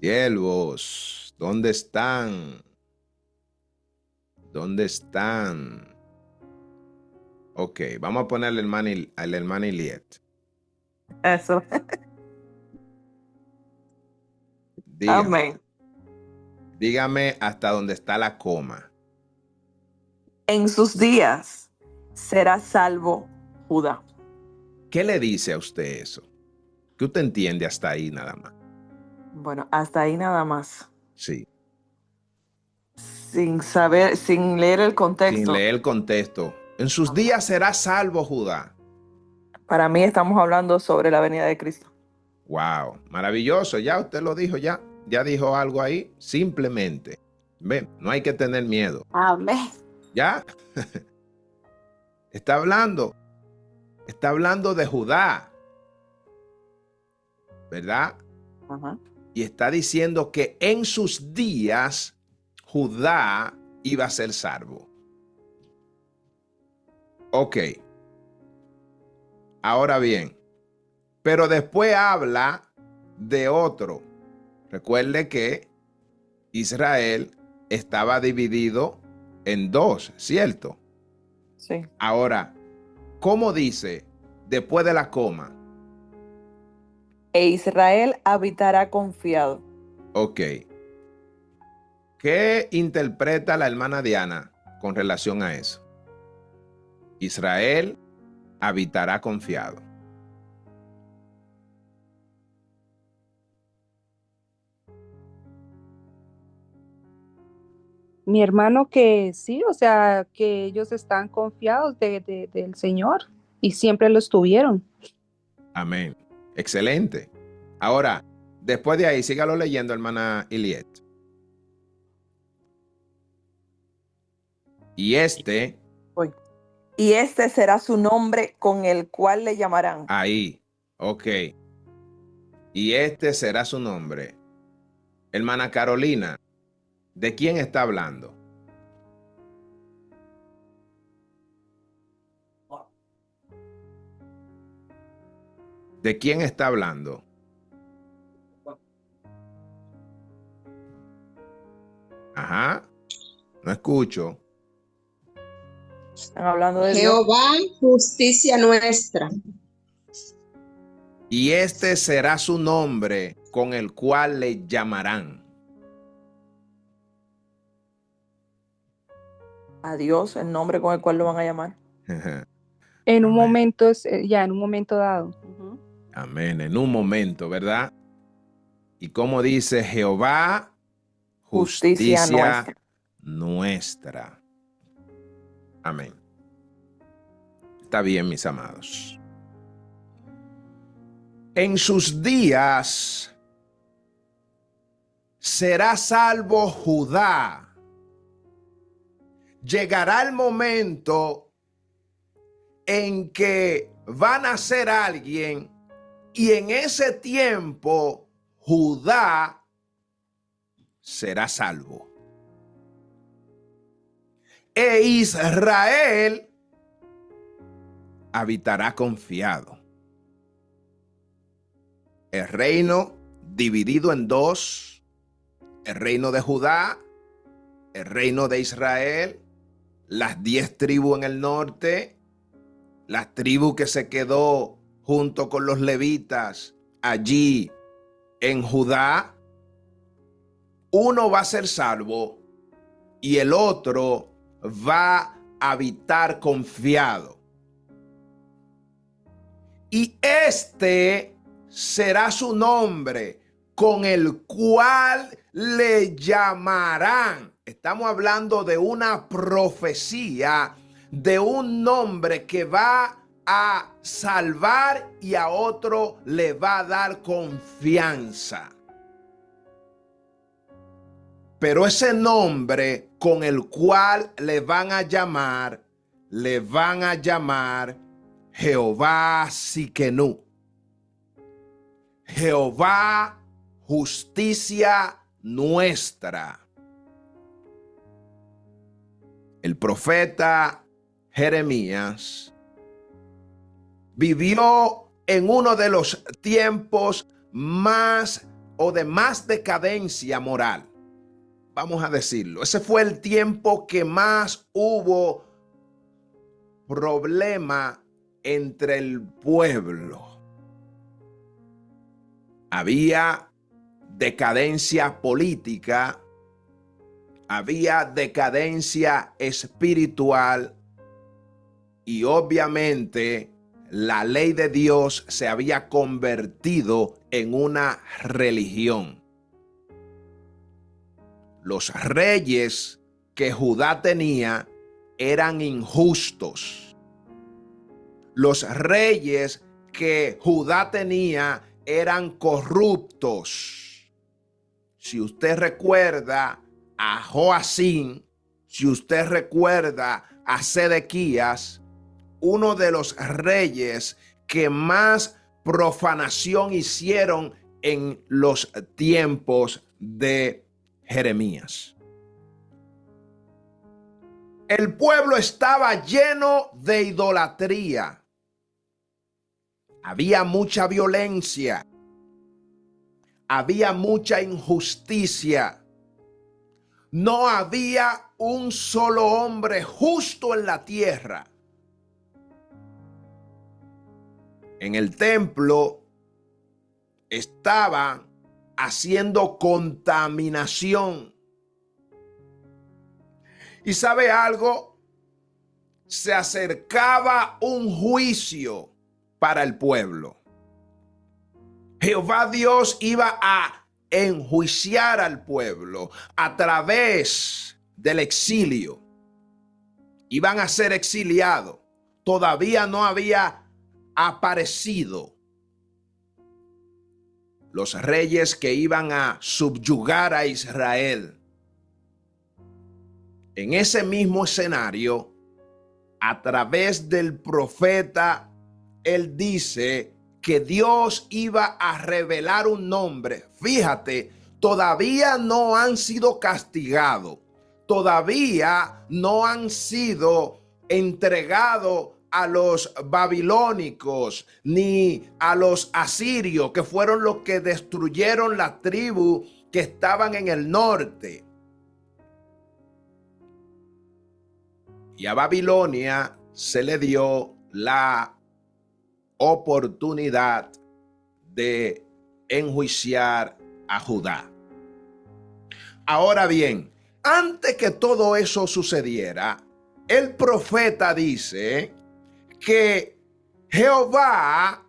Siervos, ¿dónde están? ¿Dónde están? Ok, vamos a ponerle al hermano Iliet. Eso. Dígame, Amén. dígame hasta dónde está la coma. En sus días será salvo Judá. ¿Qué le dice a usted eso? ¿Qué usted entiende hasta ahí nada más? Bueno, hasta ahí nada más. Sí, Sin saber, sin leer el sin contexto. leer el contexto. En sus días será salvo Judá. Para mí estamos hablando sobre la venida de Cristo. Wow, maravilloso. Ya usted lo dijo, ya dijo algo ahí. Simplemente, ven, no hay que tener miedo. Amén. Ya está hablando de Judá, ¿verdad? Ajá. Y está diciendo que en sus días Judá iba a ser salvo. Ok. Ahora bien, pero después habla de otro. Recuerde que Israel estaba dividido en dos, ¿cierto? Sí. Ahora, ¿cómo dice después de la coma? E Israel habitará confiado. Ok. ¿Qué interpreta la hermana Diana con relación a eso? Israel habitará confiado. Mi hermano que sí, o sea, que ellos están confiados del Señor y siempre lo estuvieron. Amén. Excelente. Ahora, después de ahí, sígalo leyendo, hermana Iliet. Y Y este será su nombre con el cual le llamarán. ahí, ok. Y este será su nombre. Hermana Carolina, ¿de quién está hablando? ¿De quién está hablando? Ajá, no escucho. Están hablando de Dios. Jehová, justicia nuestra. Y este será su nombre con el cual le llamarán. A Dios, el nombre con el cual lo van a llamar. En un Amén. momento, en un momento dado. Amén, en un momento, ¿verdad? Y como dice Jehová, justicia nuestra. Amén. Está bien, mis amados. En sus días será salvo Judá. Llegará el momento en que va a nacer alguien y en ese tiempo Judá será salvo. E Israel habitará confiado. El reino dividido en dos, el reino de Judá, el reino de Israel, las 10 tribus en el norte, la tribu que se quedó junto con los levitas allí en Judá. Uno va a ser salvo y el otro va a habitar confiado. Y este será su nombre con el cual le llamarán. Estamos hablando de una profecía, de un nombre que va a salvar y a otro le va a dar confianza. Pero ese nombre con el cual le van a llamar Jehová Siquenú. Jehová, justicia nuestra. El profeta Jeremías vivió en uno de los tiempos más o de más decadencia moral. Vamos a decirlo. Ese fue el tiempo que más hubo problema entre el pueblo. Había decadencia política, había decadencia espiritual y obviamente la ley de Dios se había convertido en una religión. Los reyes que Judá tenía eran injustos. Los reyes que Judá tenía eran corruptos. Si usted recuerda a Joacín, si usted recuerda a Sedequías, uno de los reyes que más profanación hicieron en los tiempos de Jeremías. El pueblo estaba lleno de idolatría. Había mucha violencia. Había mucha injusticia. No había un solo hombre justo en la tierra. En el templo estaban haciendo contaminación. ¿Y sabe algo? Se acercaba un juicio para el pueblo. Jehová Dios iba a enjuiciar al pueblo a través del exilio. Iban a ser exiliados. Todavía no había aparecido los reyes que iban a subyugar a Israel. En ese mismo escenario, a través del profeta, él dice que Dios iba a revelar un nombre. Fíjate, todavía no han sido castigados, todavía no han sido entregados a los babilónicos ni a los asirios, que fueron los que destruyeron la tribu que estaban en el norte. Y a Babilonia se le dio la oportunidad de enjuiciar a Judá. Ahora bien, antes que todo eso sucediera, el profeta dice que Jehová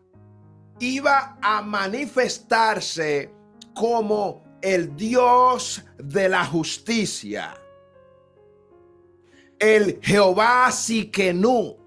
iba a manifestarse como el Dios de la justicia. El Jehová Siquenú.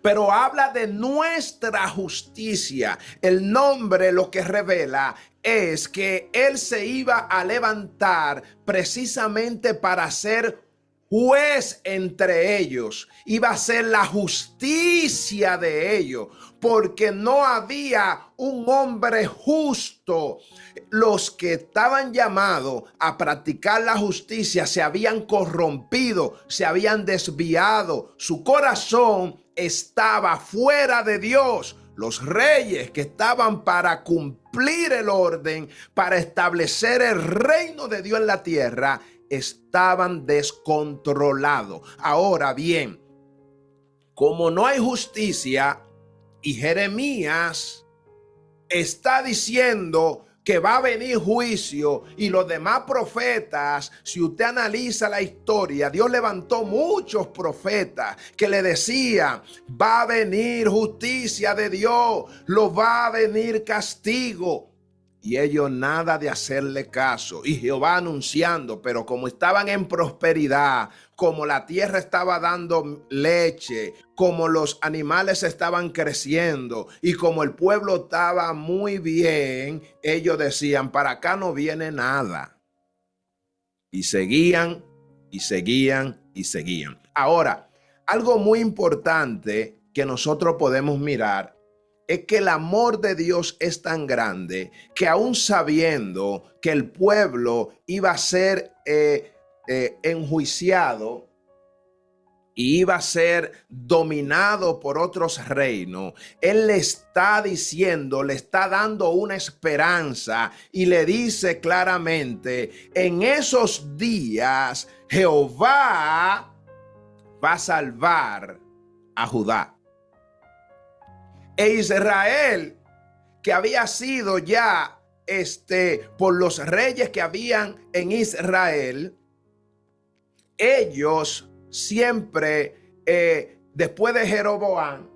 Pero habla de nuestra justicia. El nombre lo que revela es que él se iba a levantar precisamente para ser juez entre ellos. Iba a ser la justicia de ellos, porque no había un hombre justo. Los que estaban llamados a practicar la justicia se habían corrompido, se habían desviado. Su corazón estaba fuera de Dios. Los reyes que estaban para cumplir el orden, para establecer el reino de Dios en la tierra, estaban descontrolados. Ahora bien, como no hay justicia y Jeremías está diciendo que va a venir juicio, y los demás profetas, si usted analiza la historia, Dios levantó muchos profetas que le decían: va a venir justicia de Dios, lo va a venir castigo. Y ellos nada de hacerle caso. Y Jehová anunciando, pero como estaban en prosperidad, como la tierra estaba dando leche, como los animales estaban creciendo y como el pueblo estaba muy bien, ellos decían: para acá no viene nada. Y seguían, y seguían, y seguían. Ahora, algo muy importante que nosotros podemos mirar es que el amor de Dios es tan grande que, aún sabiendo que el pueblo iba a ser enjuiciado, y iba a ser dominado por otros reinos, él le está diciendo, le está dando una esperanza y le dice claramente, en esos días Jehová va a salvar a Judá. E Israel, que había sido ya por los reyes que habían en Israel, ellos siempre, después de Jeroboam,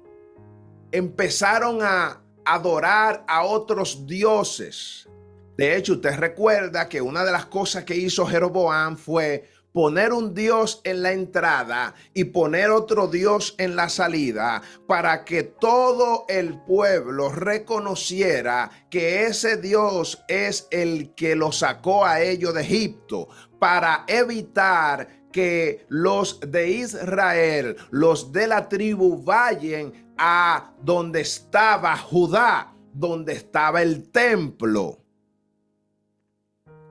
empezaron a adorar a otros dioses. De hecho, usted recuerda que una de las cosas que hizo Jeroboam fue poner un dios en la entrada y poner otro dios en la salida, para que todo el pueblo reconociera que ese Dios es el que lo sacó a ellos de Egipto, para evitar que los de Israel, los de la tribu, vayan a donde estaba Judá, donde estaba el templo.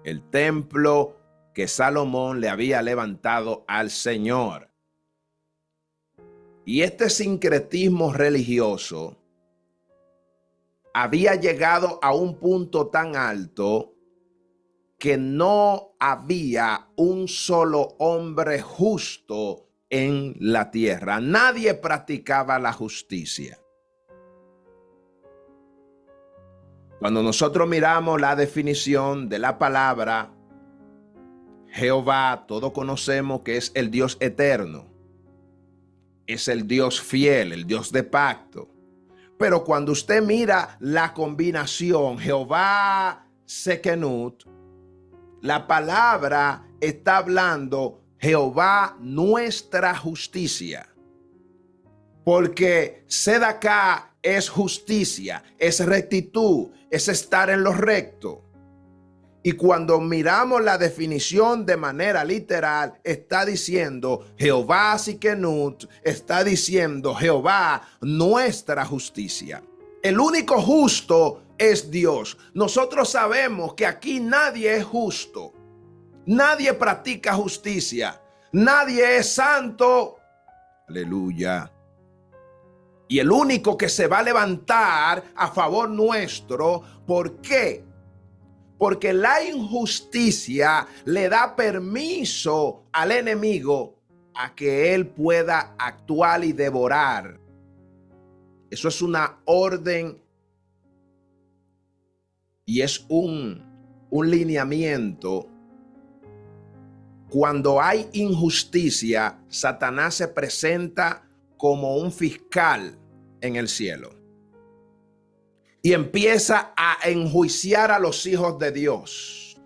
El templo que Salomón le había levantado al Señor. Y este sincretismo religioso había llegado a un punto tan alto que no había un solo hombre justo en la tierra. Nadie practicaba la justicia. Cuando nosotros miramos la definición de la palabra Jehová, todos conocemos que es el Dios eterno, es el Dios fiel, el Dios de pacto. Pero cuando usted mira la combinación Jehová Sekenut, la palabra está hablando Jehová nuestra justicia. Porque Sedaká es justicia, es rectitud, es estar en lo recto. Y cuando miramos la definición de manera literal, está diciendo Jehová Sikenut, está diciendo Jehová nuestra justicia. El único justo es Dios. Nosotros sabemos que aquí nadie es justo. Nadie practica justicia. Nadie es santo. Aleluya. Y el único que se va a levantar a favor nuestro, ¿por qué? Porque la injusticia le da permiso al enemigo a que él pueda actuar y devorar. Eso es una orden y es un lineamiento. Cuando hay injusticia, Satanás se presenta como un fiscal en el cielo y empieza a enjuiciar a los hijos de Dios.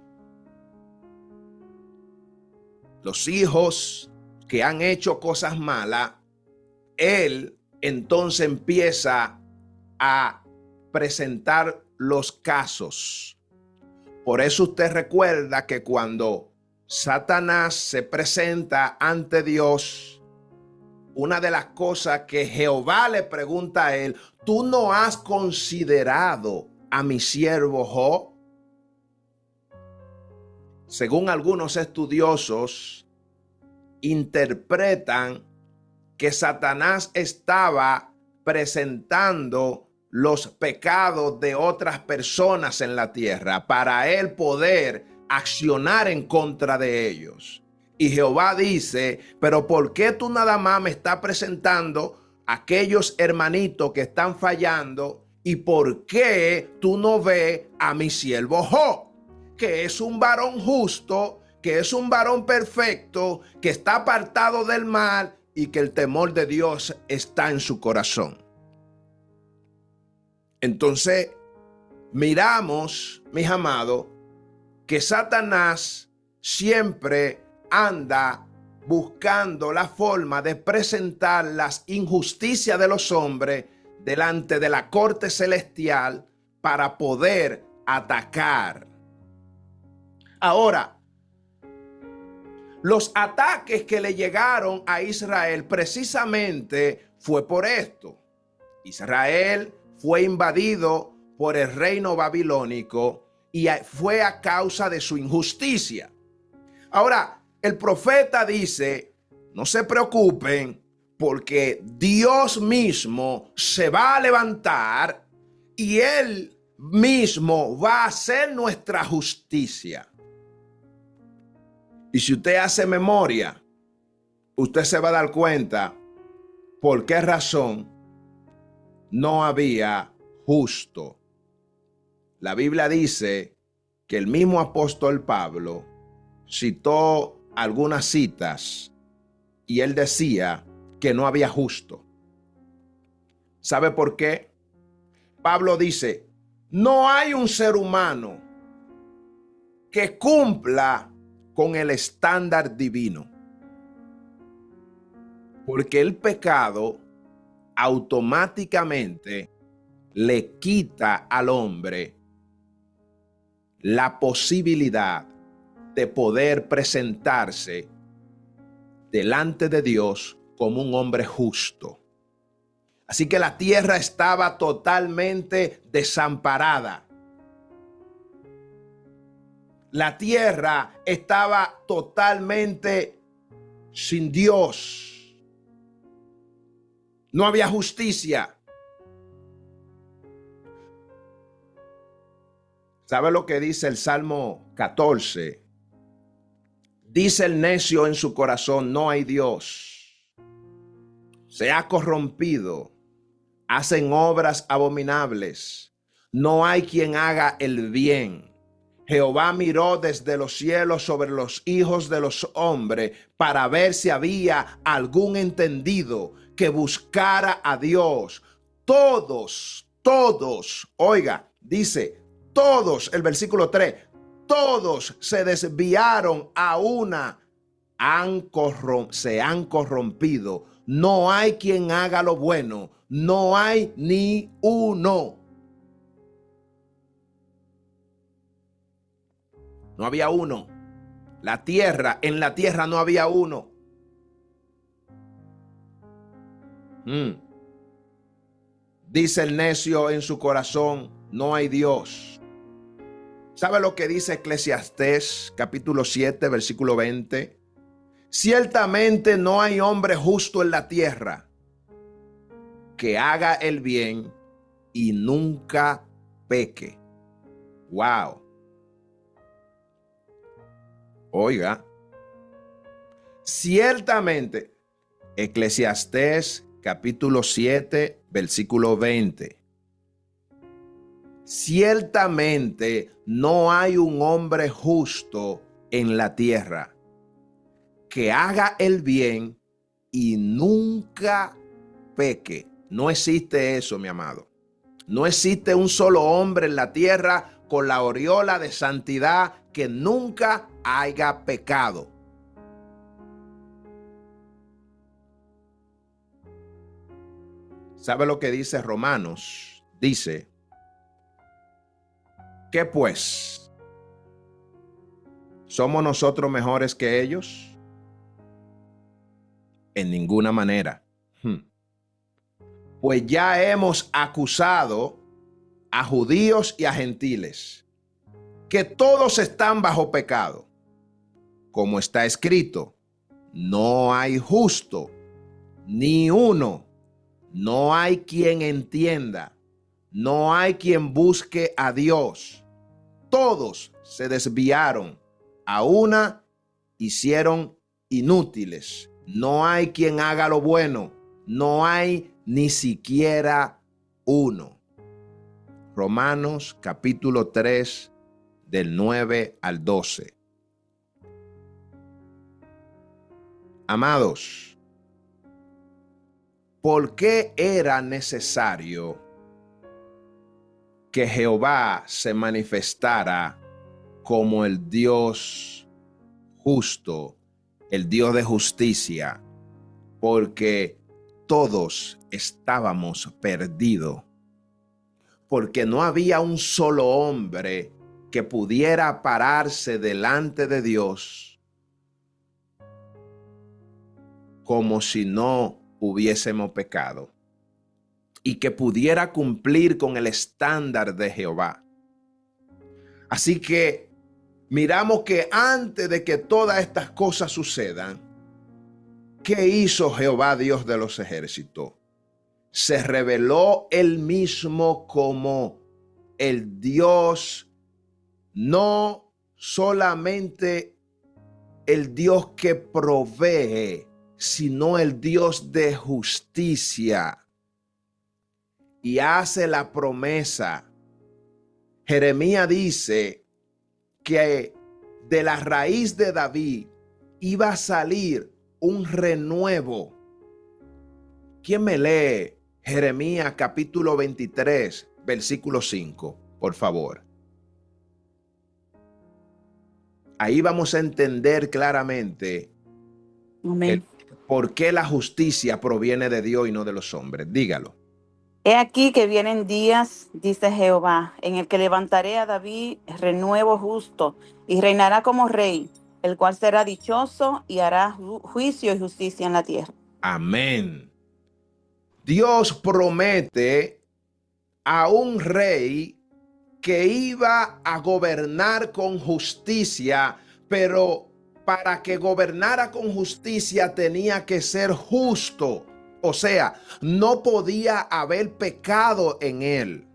Los hijos que han hecho cosas malas, él entonces empieza a presentar los casos. Por eso usted recuerda que cuando Satanás se presenta ante Dios, una de las cosas que Jehová le pregunta a él, ¿tú no has considerado a mi siervo Job? Según algunos estudiosos, interpretan que Satanás estaba presentando los pecados de otras personas en la tierra para él poder accionar en contra de ellos. Y Jehová dice, pero ¿por qué tú nada más me estás presentando aquellos hermanitos que están fallando? ¿Y por qué tú no ves a mi siervo Job, que es un varón justo, que es un varón perfecto, que está apartado del mal y que el temor de Dios está en su corazón? Entonces, miramos, mis amados, que Satanás siempre anda buscando la forma de presentar las injusticias de los hombres delante de la corte celestial para poder atacar. Ahora, los ataques que le llegaron a Israel precisamente fue por esto. Israel fue invadido por el reino babilónico y fue a causa de su injusticia. Ahora, el profeta dice, no se preocupen, porque Dios mismo se va a levantar y Él mismo va a hacer nuestra justicia. Y si usted hace memoria, usted se va a dar cuenta por qué razón no había justo. La Biblia dice que el mismo apóstol Pablo citó algunas citas y él decía que no había justo. ¿Sabe por qué? Pablo dice, no hay un ser humano que cumpla con el estándar divino, porque el pecado automáticamente le quita al hombre la posibilidad de poder presentarse delante de Dios como un hombre justo. Así que la tierra estaba totalmente desamparada. La tierra estaba totalmente sin Dios. No había justicia. ¿Sabe lo que dice el Salmo 14? Dice el necio en su corazón, no hay Dios. Se ha corrompido. Hacen obras abominables. No hay quien haga el bien. Jehová miró desde los cielos sobre los hijos de los hombres para ver si había algún entendido que buscara a Dios. Todos, oiga, dice, todos, el versículo 3, todos se desviaron a una, se han corrompido. No hay quien haga lo bueno, no hay ni uno. No había uno. En la tierra no había uno. Dice el necio en su corazón, no hay Dios. ¿Sabe lo que dice Eclesiastés capítulo 7, versículo 20? Ciertamente no hay hombre justo en la tierra que haga el bien y nunca peque. Wow. Oiga, ciertamente, Eclesiastés capítulo 7, versículo 20. Ciertamente no hay un hombre justo en la tierra que haga el bien y nunca peque. No existe eso, mi amado. No existe un solo hombre en la tierra con la aureola de santidad que nunca haya pecado. ¿Sabe lo que dice Romanos? Dice, ¿qué pues? ¿Somos nosotros mejores que ellos? En ninguna manera. Pues ya hemos acusado a judíos y a gentiles, que todos están bajo pecado. Como está escrito, no hay justo, ni uno. No hay quien entienda. No hay quien busque a Dios. Todos se desviaron. A una hicieron inútiles. No hay quien haga lo bueno. No hay ni siquiera uno. Romanos capítulo 3, del 9 al 12. Amados, ¿por qué era necesario que Jehová se manifestara como el Dios justo, el Dios de justicia? Porque todos estábamos perdidos. Porque no había un solo hombre que pudiera pararse delante de Dios como si no hubiésemos pecado y que pudiera cumplir con el estándar de Jehová. Así que miramos que antes de que todas estas cosas sucedan, ¿Qué hizo Jehová Dios de los ejércitos? Se reveló él mismo como el Dios, no solamente el Dios que provee, sino el Dios de justicia. Y hace la promesa. Jeremías dice que de la raíz de David iba a salir un renuevo. ¿Quién me lee Jeremías capítulo 23, versículo 5, por favor? Ahí vamos a entender claramente Amén. por qué la justicia proviene de Dios y no de los hombres. Dígalo. He aquí que vienen días, dice Jehová, en el que levantaré a David renuevo justo y reinará como rey, el cual será dichoso y hará juicio y justicia en la tierra. Amén. Dios promete a un rey que iba a gobernar con justicia, pero para que gobernara con justicia tenía que ser justo. O sea, no podía haber pecado en él.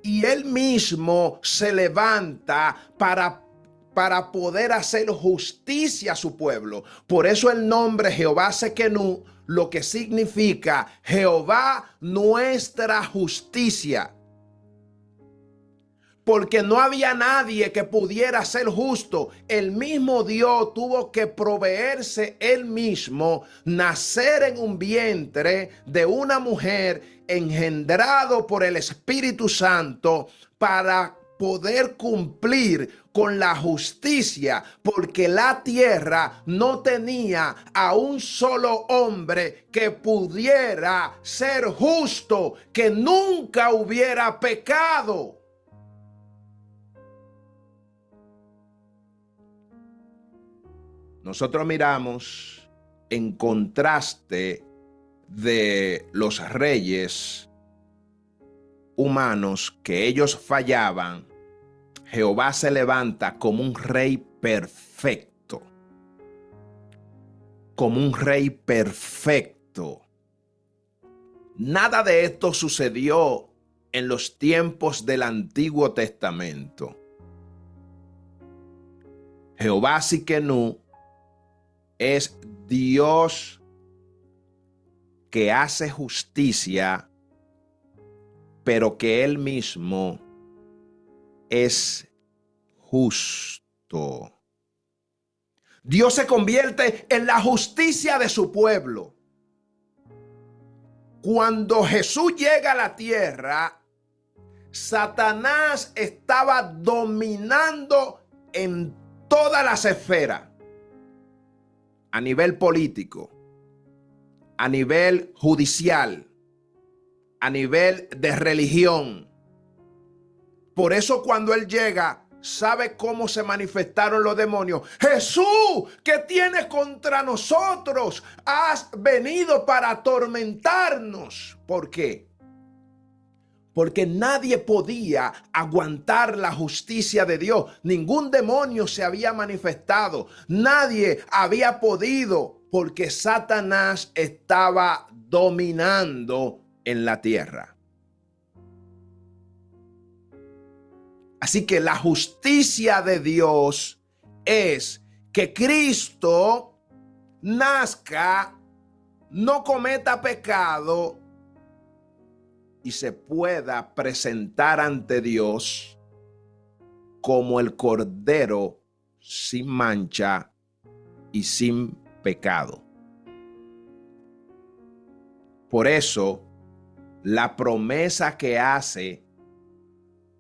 Y él mismo se levanta para poder hacer justicia a su pueblo. Por eso el nombre Jehová Sekenú, lo que significa Jehová nuestra justicia. Porque no había nadie que pudiera ser justo. El mismo Dios tuvo que proveerse él mismo, nacer en un vientre de una mujer, engendrado por el Espíritu Santo, para poder cumplir con la justicia, porque la tierra no tenía a un solo hombre que pudiera ser justo, que nunca hubiera pecado. Nosotros miramos en contraste de los reyes humanos que ellos fallaban. Jehová se levanta como un rey perfecto. Como un rey perfecto. Nada de esto sucedió en los tiempos del Antiguo Testamento. Jehová Siquenú es Dios que hace justicia, pero que él mismo es justo. Dios se convierte en la justicia de su pueblo. Cuando Jesús llega a la tierra, Satanás estaba dominando en todas las esferas. A nivel político, a nivel judicial, a nivel de religión. Por eso cuando él llega, ¿sabe cómo se manifestaron los demonios? Jesús, ¿qué tienes contra nosotros? Has venido para atormentarnos. ¿Por qué? Porque nadie podía aguantar la justicia de Dios. Ningún demonio se había manifestado. Nadie había podido, porque Satanás estaba dominando en la tierra. Así que la justicia de Dios es que Cristo nazca, no cometa pecado y se pueda presentar ante Dios como el Cordero sin mancha y sin pecado. Por eso, la promesa que hace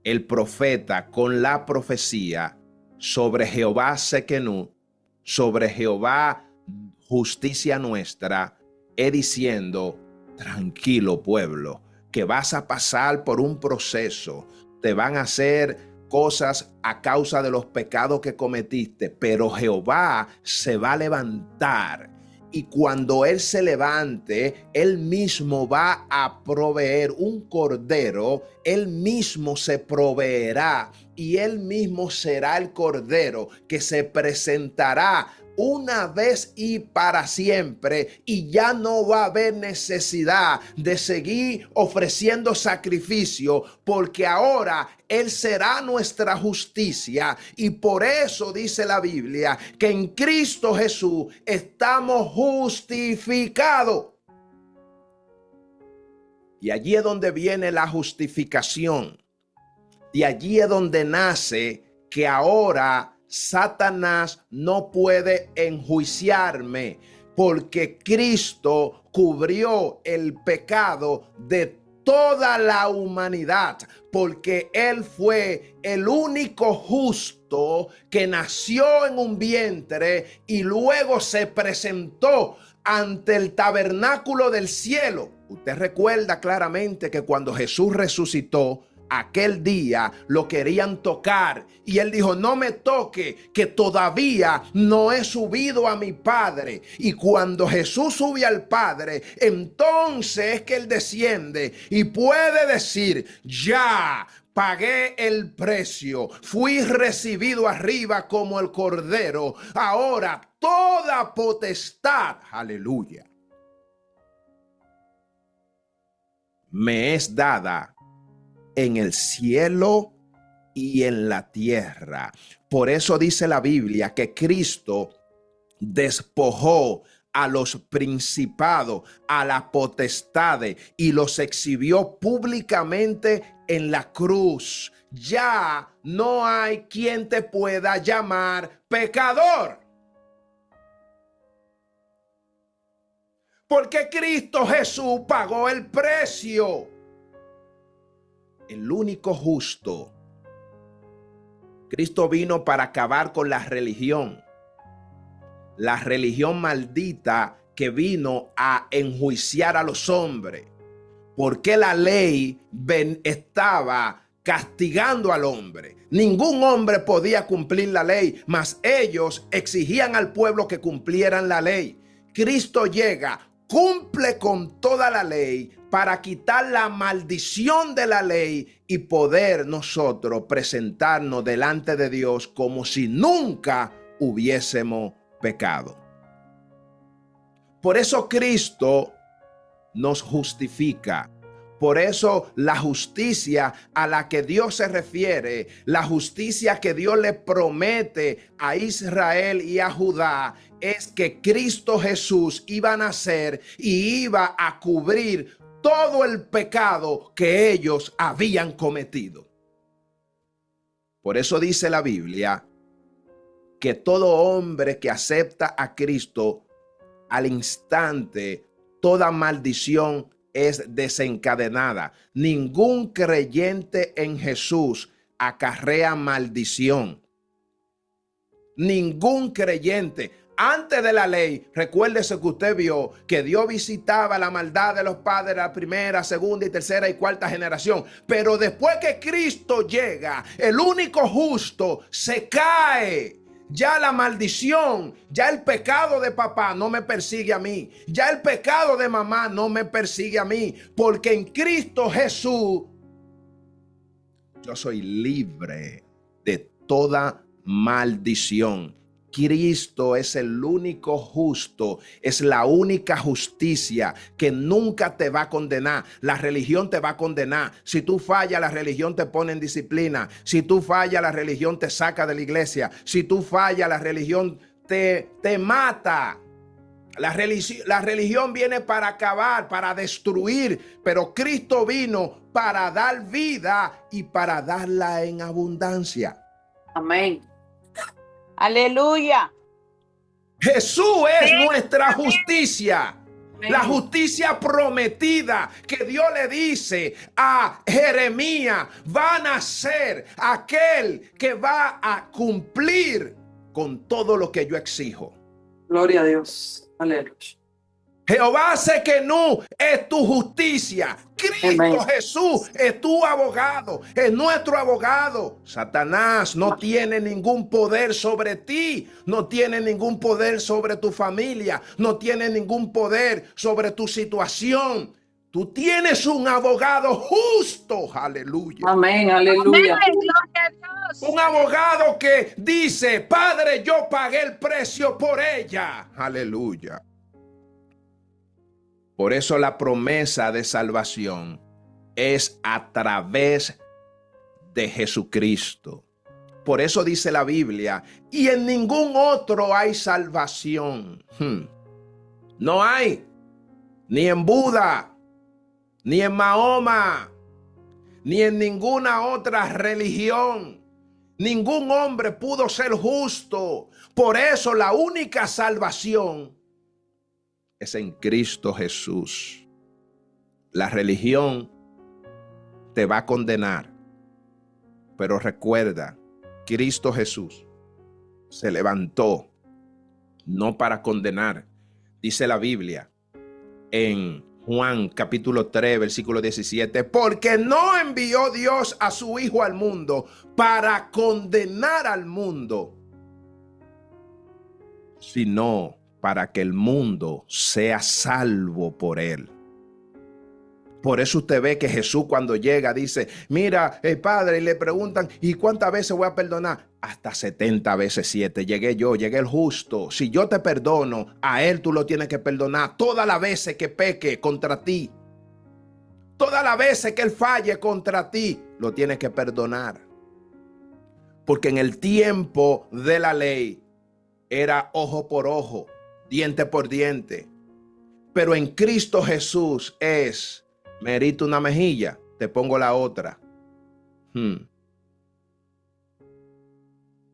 el profeta con la profecía sobre Jehová Sekenú, sobre Jehová justicia nuestra, es diciendo: tranquilo pueblo, que vas a pasar por un proceso, te van a hacer cosas a causa de los pecados que cometiste, pero Jehová se va a levantar. Y cuando Él se levante, Él mismo va a proveer un cordero, Él mismo se proveerá y Él mismo será el cordero que se presentará una vez y para siempre, y ya no va a haber necesidad de seguir ofreciendo sacrificio, porque ahora Él será nuestra justicia. Y por eso dice la Biblia que en Cristo Jesús estamos justificados. Y allí es donde viene la justificación. Y allí es donde nace que ahora Satanás no puede enjuiciarme, porque Cristo cubrió el pecado de toda la humanidad, porque Él fue el único justo que nació en un vientre y luego se presentó ante el tabernáculo del cielo. Usted recuerda claramente que cuando Jesús resucitó, aquel día lo querían tocar y Él dijo: no me toque, que todavía no he subido a mi Padre. Y cuando Jesús sube al Padre, entonces es que Él desciende y puede decir: ya pagué el precio, fui recibido arriba como el Cordero. Ahora toda potestad, aleluya, me es dada en el cielo y en la tierra. Por eso dice la Biblia que Cristo despojó a los principados, a las potestades, y los exhibió públicamente en la cruz. Ya no hay quien te pueda llamar pecador, porque Cristo Jesús pagó el precio. El único justo. Cristo vino para acabar con la religión maldita que vino a enjuiciar a los hombres, porque la ley estaba castigando al hombre. Ningún hombre podía cumplir la ley, mas ellos exigían al pueblo que cumplieran la ley. Cristo llega, cumple con toda la ley para quitar la maldición de la ley y poder nosotros presentarnos delante de Dios como si nunca hubiésemos pecado. Por eso Cristo nos justifica. Por eso la justicia a la que Dios se refiere, la justicia que Dios le promete a Israel y a Judá, es que Cristo Jesús iba a nacer y iba a cubrir todo el pecado que ellos habían cometido. Por eso dice la Biblia que todo hombre que acepta a Cristo, al instante, toda maldición es desencadenada. Ningún creyente en Jesús acarrea maldición. Ningún creyente. Antes de la ley, recuérdese que usted vio que Dios visitaba la maldad de los padres, la primera, segunda y tercera y cuarta generación. Pero después que Cristo llega, el único justo, se cae. Ya la maldición, ya el pecado de papá no me persigue a mí. Ya el pecado de mamá no me persigue a mí. Porque en Cristo Jesús yo soy libre de toda maldición. Cristo es el único justo, es la única justicia que nunca te va a condenar. La religión te va a condenar. Si tú fallas, la religión te pone en disciplina. Si tú fallas, la religión te saca de la iglesia. Si tú fallas, la religión te mata. La religión viene para acabar, para destruir, pero Cristo vino para dar vida y para darla en abundancia. Amén. Aleluya. Jesús es nuestra justicia. La justicia prometida que Dios le dice a Jeremías: va a nacer aquel que va a cumplir con todo lo que yo exijo. Gloria a Dios. Aleluya. Jehová Sekenú es tu justicia. Cristo Amén. Jesús es tu abogado, es nuestro abogado. Satanás no tiene ningún poder sobre ti, no tiene ningún poder sobre tu familia, no tiene ningún poder sobre tu situación. Tú tienes un abogado justo, aleluya. Amén, aleluya. Un abogado que dice, Padre, yo pagué el precio por ella, aleluya. Por eso la promesa de salvación es a través de Jesucristo. Por eso dice la Biblia, y en ningún otro hay salvación. No hay, ni en Buda, ni en Mahoma, ni en ninguna otra religión. Ningún hombre pudo ser justo. Por eso la única salvación es en Cristo Jesús. La religión te va a condenar. Pero recuerda, Cristo Jesús se levantó no para condenar. Dice la Biblia en Juan capítulo 3, versículo 17, porque no envió Dios a su Hijo al mundo para condenar al mundo, sino para que el mundo sea salvo por él. Por eso usted ve que Jesús cuando llega dice, mira, el Padre, y le preguntan, ¿y cuántas veces voy a perdonar? Hasta 70 veces 7. Llegué yo, llegué el justo. Si yo te perdono, a él tú lo tienes que perdonar todas las veces que peque contra ti. Todas las veces que él falle contra ti, lo tienes que perdonar. Porque en el tiempo de la ley era ojo por ojo, diente por diente. Pero en Cristo Jesús es, me heriste una mejilla, te pongo la otra.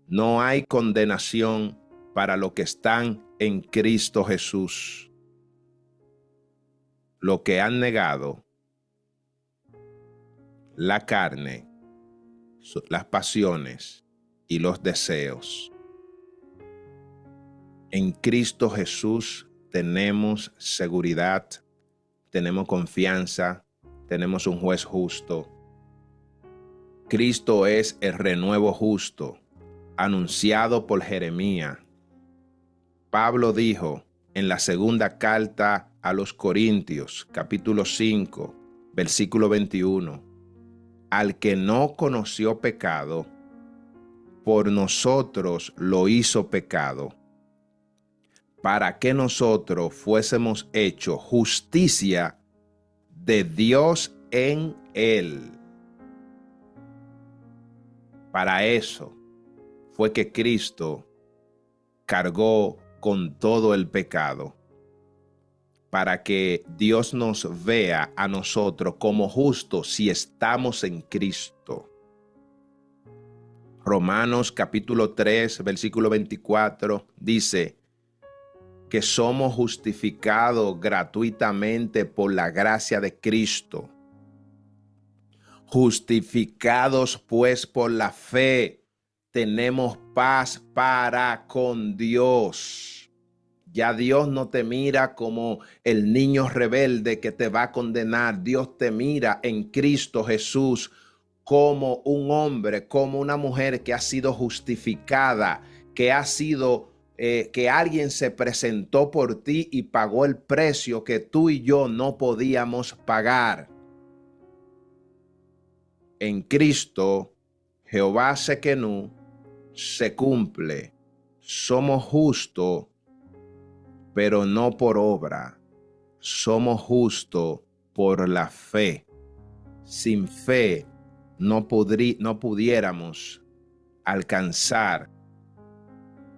No hay condenación para los que están en Cristo Jesús. Los que han negado la carne, las pasiones y los deseos. En Cristo Jesús tenemos seguridad, tenemos confianza, tenemos un juez justo. Cristo es el renuevo justo, anunciado por Jeremías. Pablo dijo en la segunda carta a los Corintios, capítulo 5, versículo 21, al que no conoció pecado, por nosotros lo hizo pecado, para que nosotros fuésemos hechos justicia de Dios en él. Para eso fue que Cristo cargó con todo el pecado, para que Dios nos vea a nosotros como justos si estamos en Cristo. Romanos capítulo 3, versículo 24 dice que somos justificados gratuitamente por la gracia de Cristo. Justificados pues por la fe, tenemos paz para con Dios. Ya Dios no te mira como el niño rebelde que te va a condenar. Dios te mira en Cristo Jesús como un hombre, como una mujer que ha sido justificada, que ha sido que alguien se presentó por ti y pagó el precio que tú y yo no podíamos pagar. En Cristo, Jehová Sekenú, se cumple. Somos justos, pero no por obra. Somos justos por la fe. Sin fe no pudiéramos alcanzar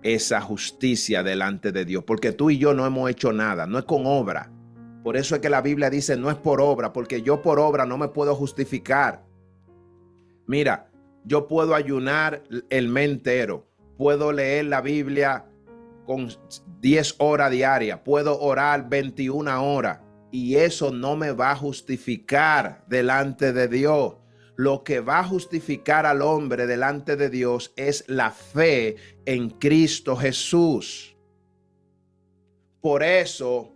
esa justicia delante de Dios, porque tú y yo no hemos hecho nada, no es con obra. Por eso es que la Biblia dice no es por obra, porque yo por obra no me puedo justificar. Mira, yo puedo ayunar el mes entero, puedo leer la Biblia con 10 horas diarias, puedo orar 21 horas y eso no me va a justificar delante de Dios. Lo que va a justificar al hombre delante de Dios es la fe en Cristo Jesús. Por eso,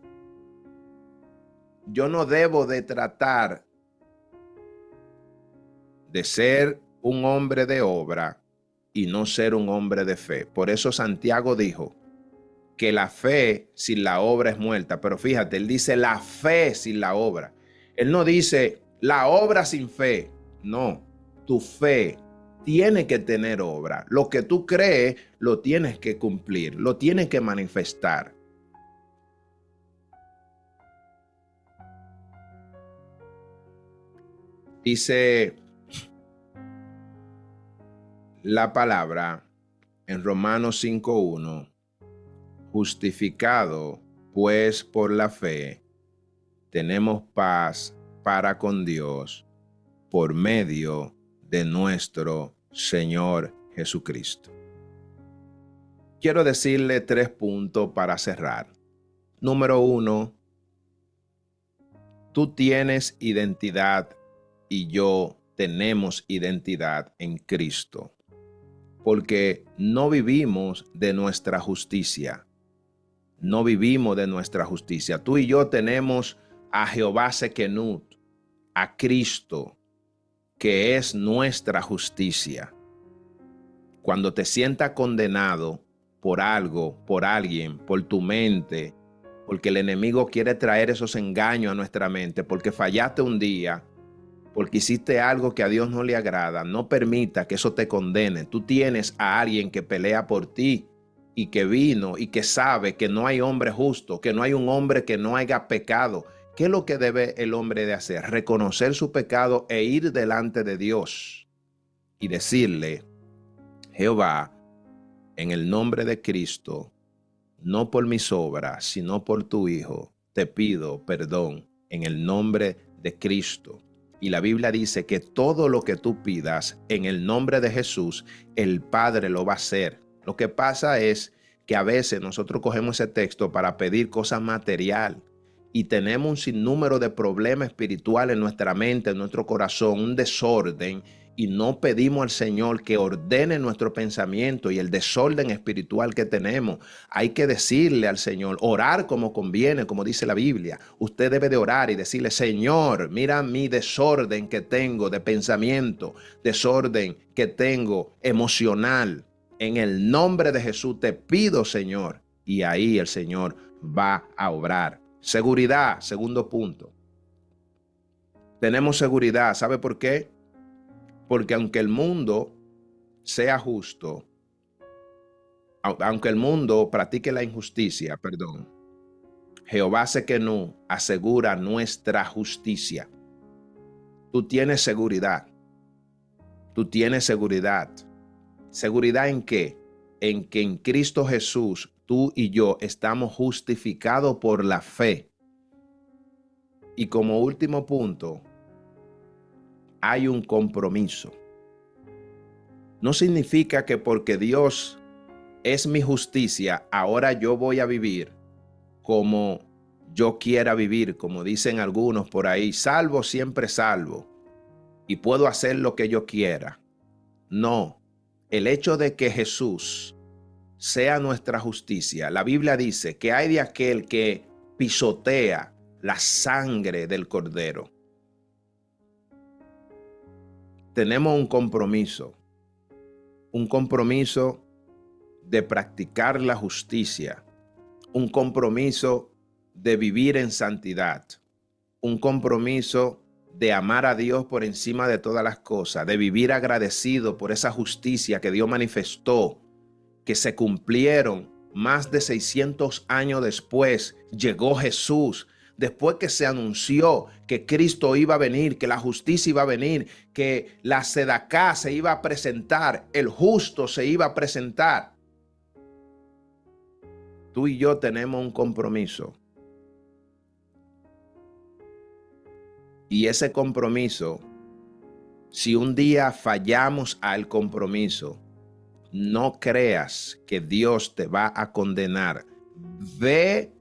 yo no debo de tratar de ser un hombre de obra y no ser un hombre de fe. Por eso Santiago dijo que la fe sin la obra es muerta. Pero fíjate, él dice la fe sin la obra. Él no dice la obra sin fe. No, tu fe tiene que tener obra. Lo que tú crees lo tienes que cumplir, lo tienes que manifestar. Dice la palabra en Romanos 5:1, justificado pues por la fe, tenemos paz para con Dios por medio de nuestro Señor Jesucristo. Quiero decirle 3 puntos para cerrar. Número 1, tú tienes identidad y yo tenemos identidad en Cristo, porque no vivimos de nuestra justicia. No vivimos de nuestra justicia. Tú y yo tenemos a Jehová Sekenut, a Cristo, que es nuestra justicia. Cuando te sientas condenado por algo, por alguien, por tu mente, porque el enemigo quiere traer esos engaños a nuestra mente, porque fallaste un día, porque hiciste algo que a Dios no le agrada, no permita que eso te condene. Tú tienes a alguien que pelea por ti y que vino y que sabe que no hay hombre justo, que no hay un hombre que no haya pecado. ¿Qué es lo que debe el hombre de hacer? Reconocer su pecado e ir delante de Dios y decirle: Jehová, en el nombre de Cristo, no por mis obras, sino por tu Hijo, te pido perdón en el nombre de Cristo. Y la Biblia dice que todo lo que tú pidas en el nombre de Jesús, el Padre lo va a hacer. Lo que pasa es que a veces nosotros cogemos ese texto para pedir cosas materiales y tenemos un sinnúmero de problemas espirituales en nuestra mente, en nuestro corazón, un desorden, y no pedimos al Señor que ordene nuestro pensamiento y el desorden espiritual que tenemos. Hay que decirle al Señor, orar como conviene, como dice la Biblia. Usted debe de orar y decirle: Señor, mira mi desorden que tengo de pensamiento, desorden que tengo emocional. En el nombre de Jesús te pido, Señor. Y ahí el Señor va a obrar. Seguridad, segundo punto. Tenemos seguridad. ¿Sabe por qué? Porque aunque el mundo sea justo, aunque el mundo practique la injusticia, Jehová Sekenú asegura nuestra justicia. Tú tienes seguridad. Tú tienes seguridad. ¿Seguridad en qué? En que en Cristo Jesús tú y yo estamos justificados por la fe. Y como último punto, hay un compromiso. No significa que porque Dios es mi justicia, ahora yo voy a vivir como yo quiera vivir, como dicen algunos por ahí, salvo siempre salvo, y puedo hacer lo que yo quiera. No, el hecho de que Jesús sea nuestra justicia, la Biblia dice que hay de aquel que pisotea la sangre del Cordero. Tenemos un compromiso de practicar la justicia, un compromiso de vivir en santidad, un compromiso de amar a Dios por encima de todas las cosas, de vivir agradecido por esa justicia que Dios manifestó, que se cumplieron más de 600 años después. Llegó Jesús. Después que se anunció que Cristo iba a venir, que la justicia iba a venir, que la sedacá se iba a presentar, el justo se iba a presentar. Tú y yo tenemos un compromiso. Y ese compromiso, si un día fallamos al compromiso, no creas que Dios te va a condenar. Ve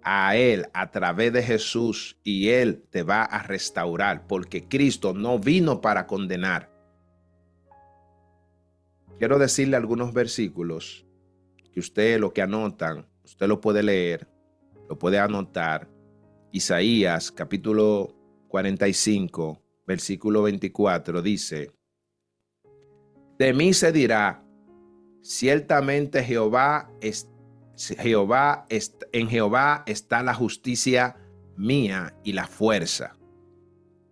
a Él a través de Jesús y Él te va a restaurar, porque Cristo no vino para condenar. Quiero decirle algunos versículos que usted, lo que anotan, usted lo puede leer, lo puede anotar. Isaías capítulo 45, versículo 24 dice: de mí se dirá, ciertamente en Jehová está la justicia mía y la fuerza.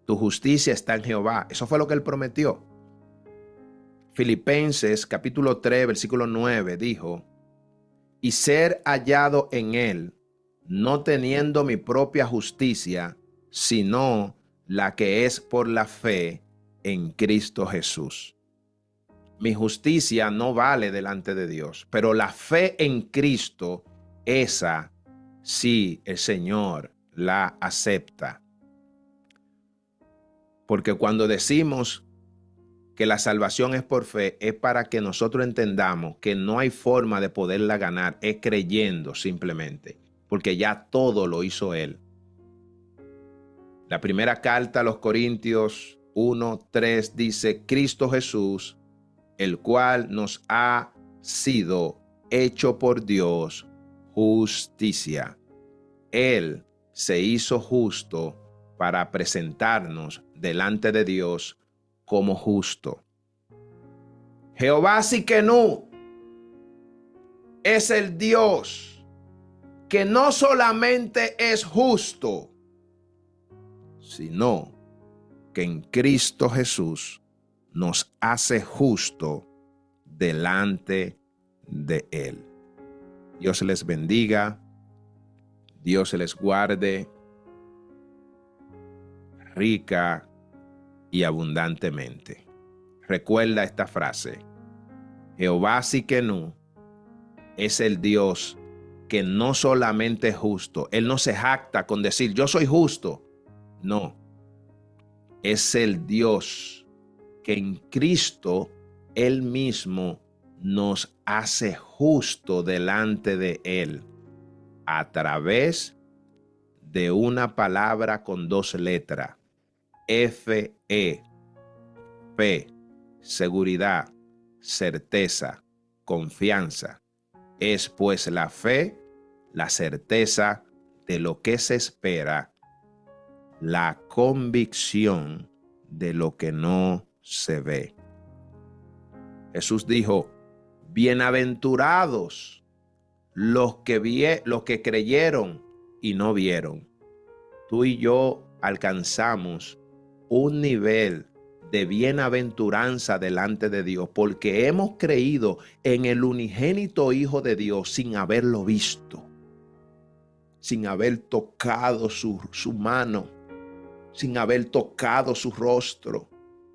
Tu justicia está en Jehová. Eso fue lo que él prometió. Filipenses capítulo 3, versículo 9 dijo, y ser hallado en él, no teniendo mi propia justicia, sino la que es por la fe en Cristo Jesús. Mi justicia no vale delante de Dios, pero la fe en Cristo, esa sí el Señor la acepta. Porque cuando decimos que la salvación es por fe, es para que nosotros entendamos que no hay forma de poderla ganar, es creyendo simplemente, porque ya todo lo hizo Él. La primera carta a los Corintios 1:3 dice, Cristo Jesús, el cual nos ha sido hecho por Dios justicia. Él se hizo justo para presentarnos delante de Dios como justo. Jehová Tsidkenu es el Dios que no solamente es justo, sino que en Cristo Jesús nos hace justo delante de Él. Dios les bendiga, Dios les guarde rica y abundantemente. Recuerda esta frase: Jehová Tsidkenu es el Dios que no solamente es justo. Él no se jacta con decir yo soy justo. No. Es el Dios que en Cristo Él mismo nos hace justo delante de Él a través de una palabra con 2 letras. F-E, fe, seguridad, certeza, confianza. Es pues la fe, la certeza de lo que se espera, la convicción de lo que no se ve. Jesús dijo, bienaventurados los que creyeron y no vieron. Tú y yo alcanzamos un nivel de bienaventuranza delante de Dios porque hemos creído en el unigénito Hijo de Dios sin haberlo visto, sin haber tocado su mano, sin haber tocado su rostro,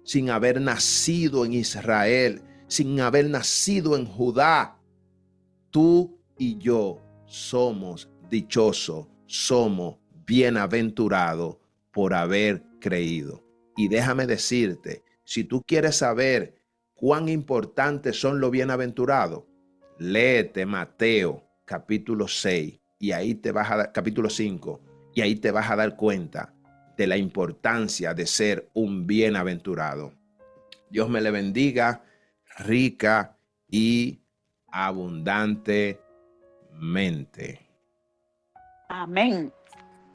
sin haber nacido en Israel, sin haber nacido en Judá. Tú y yo somos dichosos, somos bienaventurados por haber creído. Y déjame decirte, si tú quieres saber cuán importantes son los bienaventurados, léete Mateo capítulo 6 y ahí te vas a dar, capítulo 5, y ahí te vas a dar cuenta de la importancia de ser un bienaventurado. Dios me le bendiga rica y abundantemente. Amén.